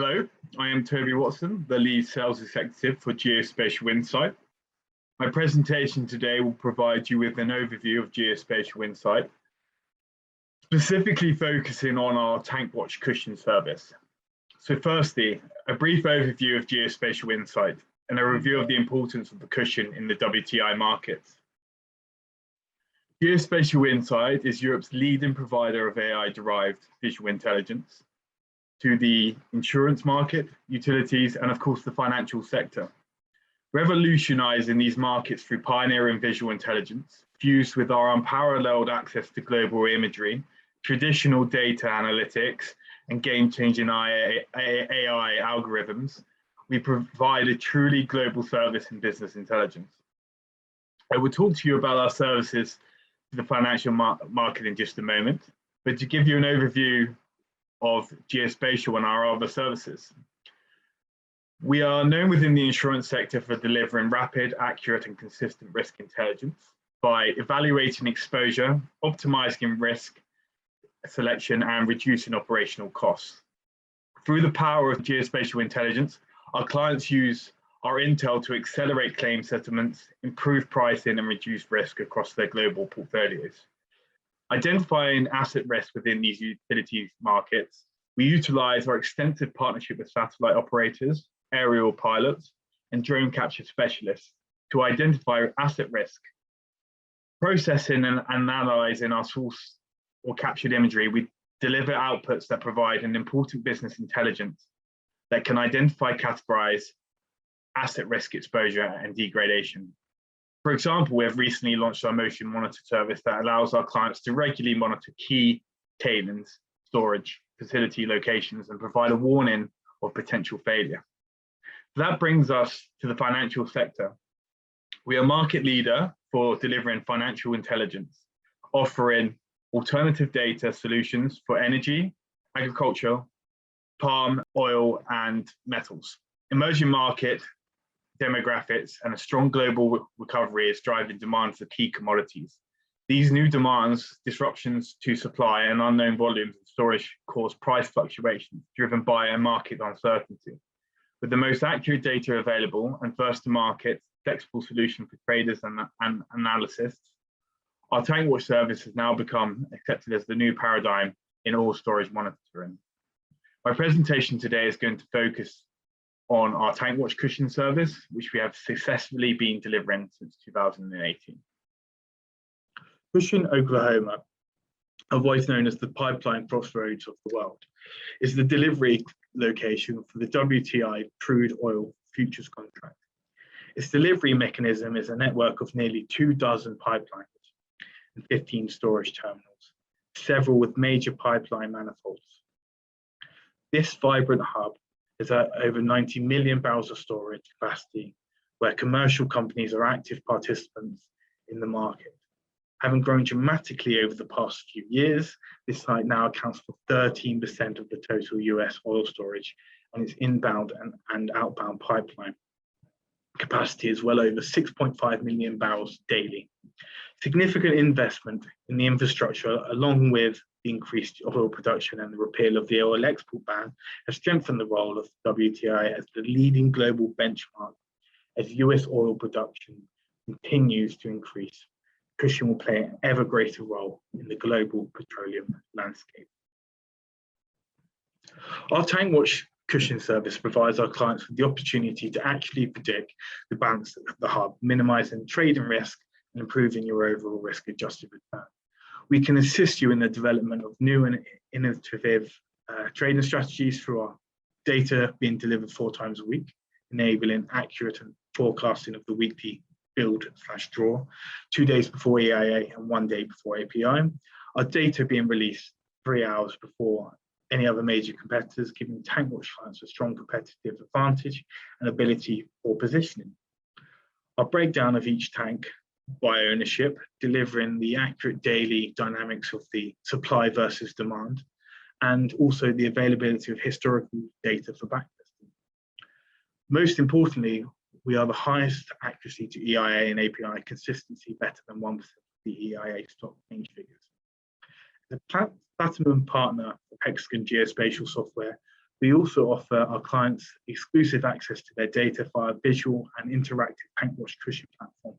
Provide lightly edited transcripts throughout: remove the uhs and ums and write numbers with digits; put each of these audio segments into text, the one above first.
Hello, I am Toby Watson, the lead sales executive for Geospatial Insight. My presentation today will provide you with an overview of Geospatial Insight, specifically focusing on our TankWatch cushion service. So firstly, a brief overview of Geospatial Insight and a review of the importance of the cushion in the WTI market. Geospatial Insight is Europe's leading provider of AI-derived visual intelligence to the insurance market, utilities, and of course the financial sector. Revolutionizing these markets through pioneering visual intelligence, fused with our unparalleled access to global imagery, traditional data analytics, and game-changing AI algorithms, we provide a truly global service in business intelligence. I will talk to you about our services to the financial market in just a moment, but to give you an overview of Geospatial and our other services. We are known within the insurance sector for delivering rapid, accurate, and consistent risk intelligence by evaluating exposure, optimizing risk selection, and reducing operational costs. Through the power of geospatial intelligence, our clients use our intel to accelerate claim settlements, improve pricing, and reduce risk across their global portfolios. Identifying asset risk within these utilities markets, we utilize our extensive partnership with satellite operators, aerial pilots, and drone capture specialists to identify asset risk. Processing and analyzing our source or captured imagery, we deliver outputs that provide an important business intelligence that can identify, categorize asset risk exposure and degradation. For example, we have recently launched our motion monitor service that allows our clients to regularly monitor key tailings, storage, facility locations, and provide a warning of potential failure. That brings us to the financial sector. We are market leader for delivering financial intelligence, offering alternative data solutions for energy, agriculture, palm, oil, and metals. Emerging market demographics and a strong global recovery is driving demand for key commodities. These new demands, disruptions to supply, and unknown volumes of storage cause price fluctuations driven by a market uncertainty. With the most accurate data available and first to market, flexible solution for traders and analysts, our TankWatch service has now become accepted as the new paradigm in all storage monitoring. My presentation today is going to focus on our TankWatch cushion service, which we have successfully been delivering since 2018. Cushing, Oklahoma, otherwise known as the pipeline crossroads of the world, is the delivery location for the WTI crude oil futures contract. Its delivery mechanism is a network of nearly 24 pipelines and 15 storage terminals, several with major pipeline manifolds. This vibrant hub is at over 90 million barrels of storage capacity, where commercial companies are active participants in the market. Having grown dramatically over the past few years, this site now accounts for 13% of the total US oil storage, and its inbound and outbound pipeline capacity is well over 6.5 million barrels daily. Significant investment in the infrastructure, along with the increased oil production and the repeal of the oil export ban, has strengthened the role of WTI as the leading global benchmark. As US oil production continues to increase, Cushing will play an ever greater role in the global petroleum landscape. Our TankWatch cushion service provides our clients with the opportunity to actually predict the balance of the hub, minimizing trading risk and improving your overall risk-adjusted return. We can assist you in the development of new and innovative trading strategies through our data being delivered 4 times a week, enabling accurate and forecasting of the weekly build/draw, 2 days before EIA and 1 day before API. Our data being released 3 hours before any other major competitors, giving TankWatch clients a strong competitive advantage and ability for positioning. Our breakdown of each tank by ownership, delivering the accurate daily dynamics of the supply versus demand, and also the availability of historical data for backtesting. Most importantly, we are the highest accuracy to EIA and API consistency, better than 1% of the EIA stock change figures. The platinum partner of Hexagon Geospatial software, We also offer our clients exclusive access to their data via visual and interactive TankWatch Cushing platform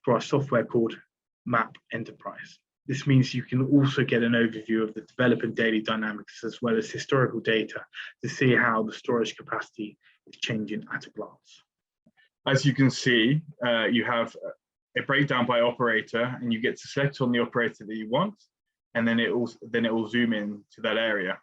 for our software called Map Enterprise. This means you can also get an overview of the developing daily dynamics as well as historical data to see how the storage capacity is changing at a glance. As you can see, you have a breakdown by operator, and you get to select on the operator that you want, and then it will zoom in to that area.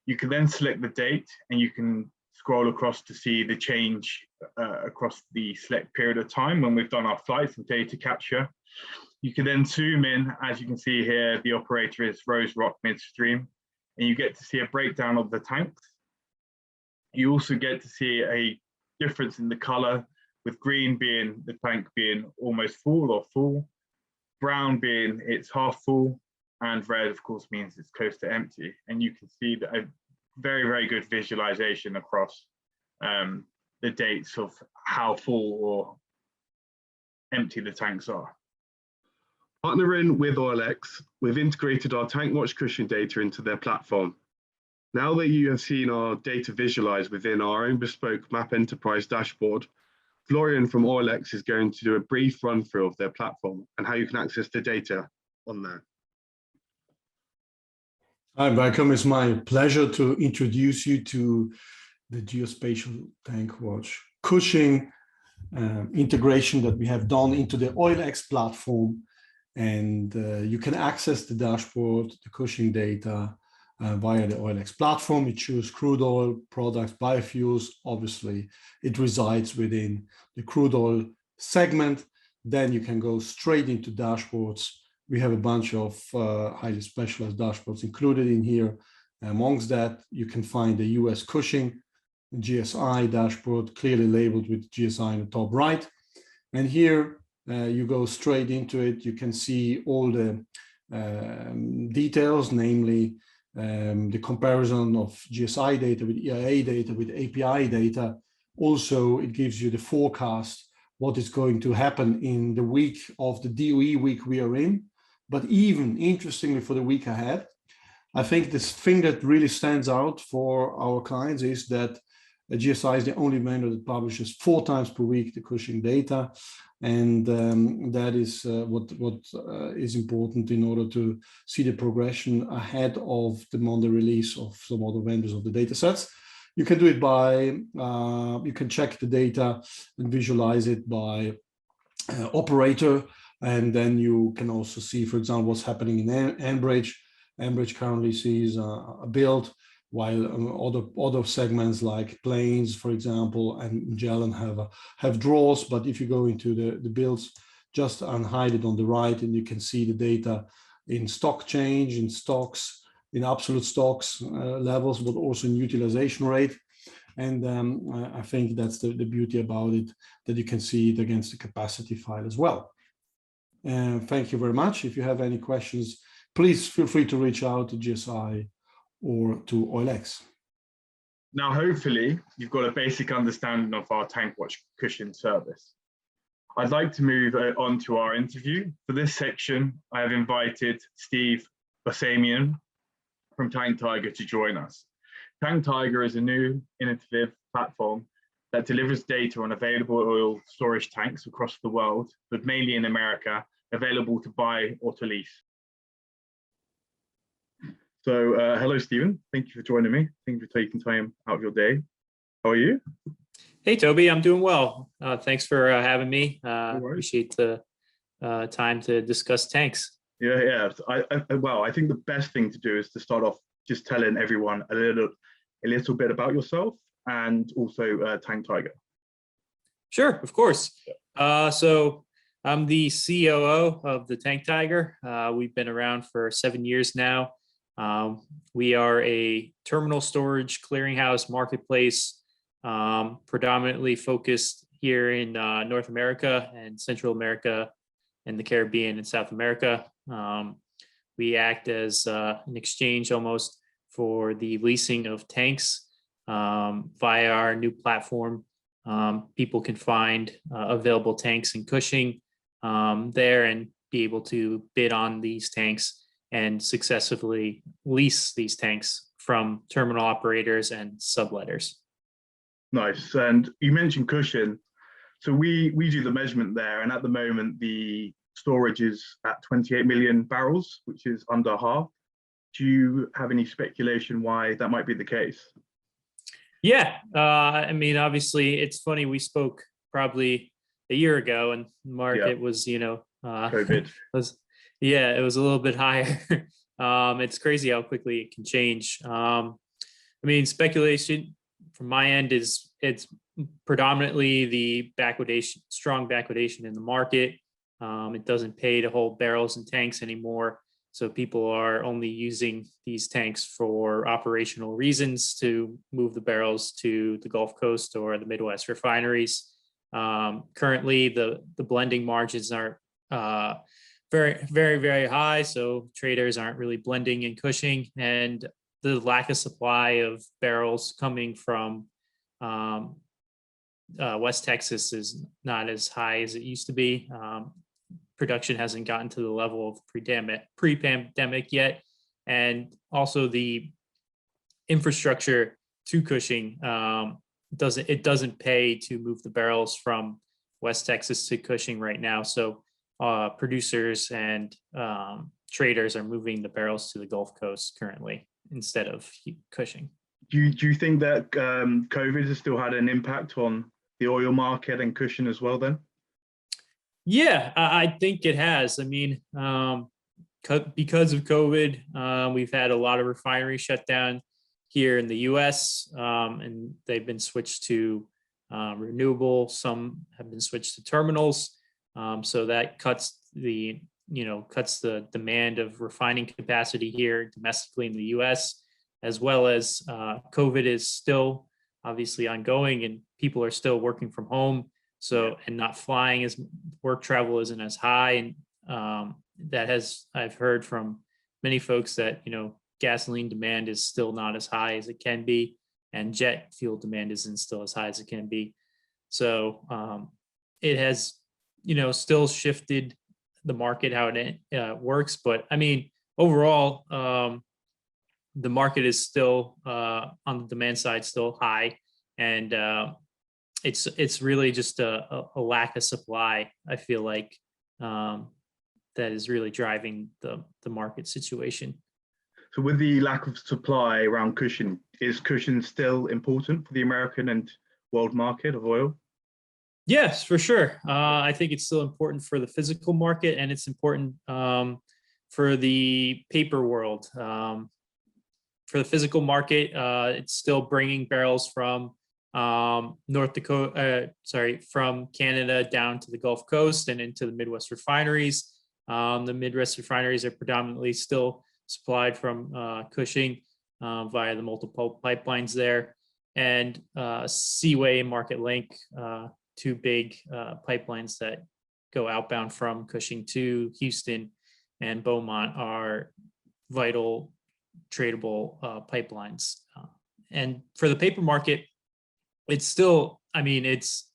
You can then select the date, and you can scroll across to see the change across the select period of time when we've done our flights and data capture. You can then zoom in. As you can see here, the operator is Rose Rock Midstream, and you get to see a breakdown of the tanks. You also get to see a difference in the color, with green being the tank being almost full or full, brown being it's half full, and red, of course, means it's close to empty. And you can see that a very, very good visualization across the dates of how full or empty the tanks are. Partnering with OilX, we've integrated our TankWatch Cushing data into their platform. Now that you have seen our data visualized within our own bespoke Map Enterprise dashboard, Florian from OilX is going to do a brief run through of their platform and how you can access the data on there. Hi, welcome. It's my pleasure to introduce you to the Geospatial TankWatch Cushing integration that we have done into the OilX platform. And you can access the dashboard, the Cushing data via the OilX platform. You choose crude oil, products, biofuels. Obviously, it resides within the crude oil segment. Then you can go straight into dashboards. We have a bunch of highly specialized dashboards included in here. Amongst that, you can find the US Cushing GSI dashboard, clearly labeled with GSI in the top right. And here you go straight into it. You can see all the details, namely the comparison of GSI data with EIA data with API data. Also, it gives you the forecast, what is going to happen in the week of the DOE week we are in. But even interestingly for the week ahead, I think this thing that really stands out for our clients is that GSI is the only vendor that publishes 4 times per week the Cushing data. And that is what is important in order to see the progression ahead of the Monday release of some other vendors of the data sets. You can do it by, you can check the data and visualize it by operator. And then you can also see, for example, what's happening in Enbridge. Enbridge currently sees a build, while other segments like Plains, for example, and Magellan have draws. But if you go into the builds, just unhide it on the right, and you can see the data in stock change, in stocks, in absolute stocks levels, but also in utilization rate. And I think that's the beauty about it, that you can see it against the capacity file as well. Thank you very much. If you have any questions, please feel free to reach out to GSI or to OilX. Now, hopefully, you've got a basic understanding of our TankWatch Cushing service. I'd like to move on to our interview. For this section, I have invited Steve Barsamian from TankTiger to join us. TankTiger is a new innovative platform that delivers data on available oil storage tanks across the world, but mainly in America, available to buy or to lease. So hello, Stephen. Thank you for joining me. Thank you for taking time out of your day. How are you? Hey, Toby, I'm doing well. Thanks for having me. Appreciate the time to discuss tanks. Yeah. Well, I think the best thing to do is to start off just telling everyone a little bit about yourself and also TankTiger. Sure, of course. So I'm the COO of the TankTiger. We've been around for 7 years now. We are a terminal storage clearinghouse marketplace, predominantly focused here in North America and Central America and the Caribbean and South America. We act as an exchange almost for the leasing of tanks via our new platform. People can find available tanks in Cushing there and be able to bid on these tanks and successfully lease these tanks from terminal operators and subletters. Nice. And you mentioned Cushing. So we do the measurement there, and at the moment the storage is at 28 million barrels, which is under half. Do you have any speculation why that might be the case? Yeah, I mean, obviously, it's funny. We spoke probably a year ago, and the market was, COVID. it was a little bit higher. It's crazy how quickly it can change. I mean, speculation from my end is it's predominantly the strong backwardation in the market. It doesn't pay to hold barrels and tanks anymore. So people are only using these tanks for operational reasons to move the barrels to the Gulf Coast or the Midwest refineries. Currently, the blending margins aren't very, very, very high. So traders aren't really blending in Cushing, and the lack of supply of barrels coming from West Texas is not as high as it used to be. Production hasn't gotten to the level of pre-pandemic yet. And also the infrastructure to Cushing doesn't pay to move the barrels from West Texas to Cushing right now. So producers and traders are moving the barrels to the Gulf Coast currently instead of Cushing. Do you think that COVID has still had an impact on the oil market and Cushing as well then? Yeah, I think it has. I mean, because of COVID, we've had a lot of refineries shut down here in the US, and they've been switched to renewable. Some have been switched to terminals. So that cuts the demand of refining capacity here domestically in the US, as well as COVID is still obviously ongoing and people are still working from home. So, and not flying, as work travel isn't as high. And I've heard from many folks that, gasoline demand is still not as high as it can be, and jet fuel demand isn't still as high as it can be. So it has, still shifted the market, how it works. But I mean, overall, the market is still on the demand side, still high. And it's really just a lack of supply, I feel like, that is really driving the market situation. So with the lack of supply around Cushing, is Cushing still important for the American and world market of oil? Yes, for sure. I think it's still important for the physical market, and it's important for the paper world. For the physical market, it's still bringing barrels from from Canada down to the Gulf Coast and into the Midwest refineries. The Midwest refineries are predominantly still supplied from Cushing via the multiple pipelines there, and Seaway and Market Link, two big pipelines that go outbound from Cushing to Houston and Beaumont, are vital tradable pipelines. And for the paper market, it's still, I mean, it's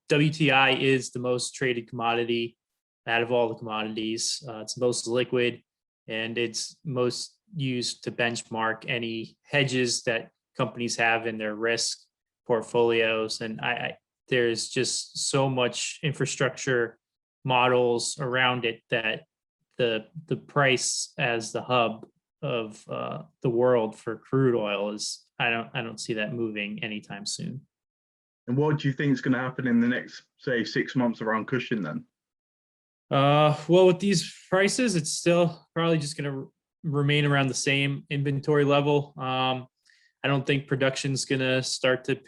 WTI is the most traded commodity out of all the commodities. It's most liquid, and it's most used to benchmark any hedges that companies have in their risk portfolios. And there's just so much infrastructure models around it that the price as the hub of the world for crude oil is, I don't see that moving anytime soon. And what do you think is going to happen in the next, say, 6 months around Cushing then? Well, with these prices, it's still probably just going to remain around the same inventory level. I don't think production's going to start to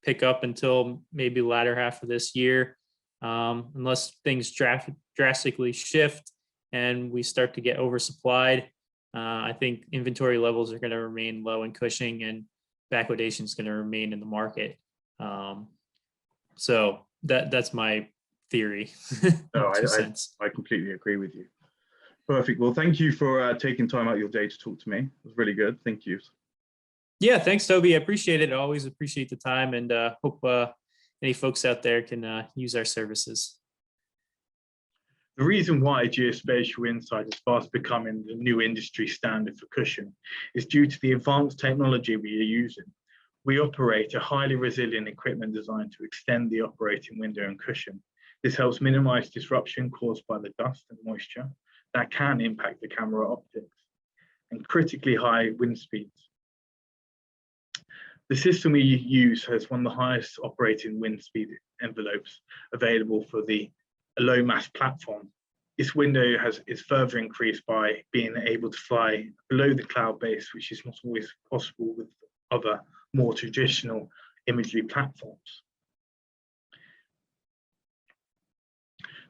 pick up until maybe the latter half of this year, unless things drastically shift and we start to get oversupplied. I think inventory levels are going to remain low in Cushing, and backwardation is going to remain in the market. So that's my theory. No, I completely agree with you. Perfect. Well, thank you for taking time out of your day to talk to me. It was really good. Thank you. Yeah, thanks, Toby. I appreciate it. I always appreciate the time, and hope any folks out there can use our services. The reason why Geospatial Insight is fast becoming the new industry standard for cushion is due to the advanced technology we are using. We operate a highly resilient equipment designed to extend the operating window and cushion. This helps minimize disruption caused by the dust and moisture that can impact the camera optics and critically high wind speeds. The system we use has one of the highest operating wind speed envelopes available for the low mass platform. This window is further increased by being able to fly below the cloud base, which is not always possible with other more traditional imagery platforms.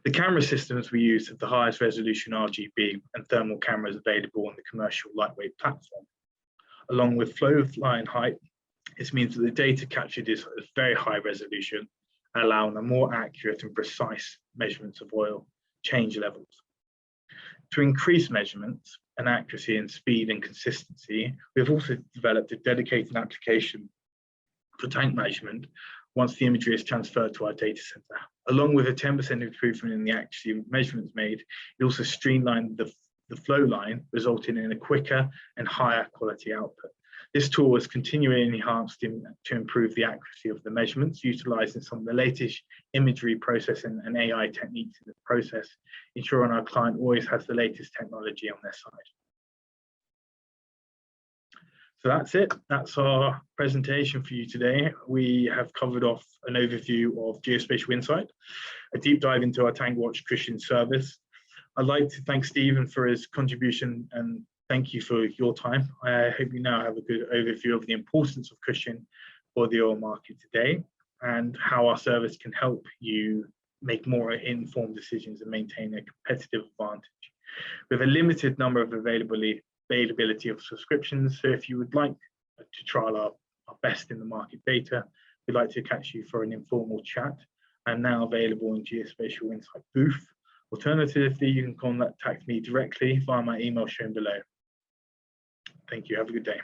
The camera systems we use have the highest resolution RGB and thermal cameras available on the commercial lightweight platform. Along with flow line height, this means that the data captured is at very high resolution, allowing a more accurate and precise measurements of oil change levels. To increase measurements and accuracy and speed and consistency, we've also developed a dedicated application for tank measurement once the imagery is transferred to our data center. Along with a 10% improvement in the accuracy of measurements made, it also streamlined the flow line, resulting in a quicker and higher quality output. This tool is continually enhanced to improve the accuracy of the measurements, utilizing some of the latest imagery processing and AI techniques in the process, ensuring our client always has the latest technology on their side. So that's it. That's our presentation for you today. We have covered off an overview of Geospatial Insight, a deep dive into our TankWatch cushion service. I'd like to thank Stephen for his contribution and thank you for your time. I hope you now have a good overview of the importance of cushion for the oil market today and how our service can help you make more informed decisions and maintain a competitive advantage. We have a limited number of availability of subscriptions, so if you would like to trial our best in the market data, we'd like to catch you for an informal chat, and now available in Geospatial Insight booth. Alternatively, you can contact me directly via my email shown below. Thank you. Have a good day.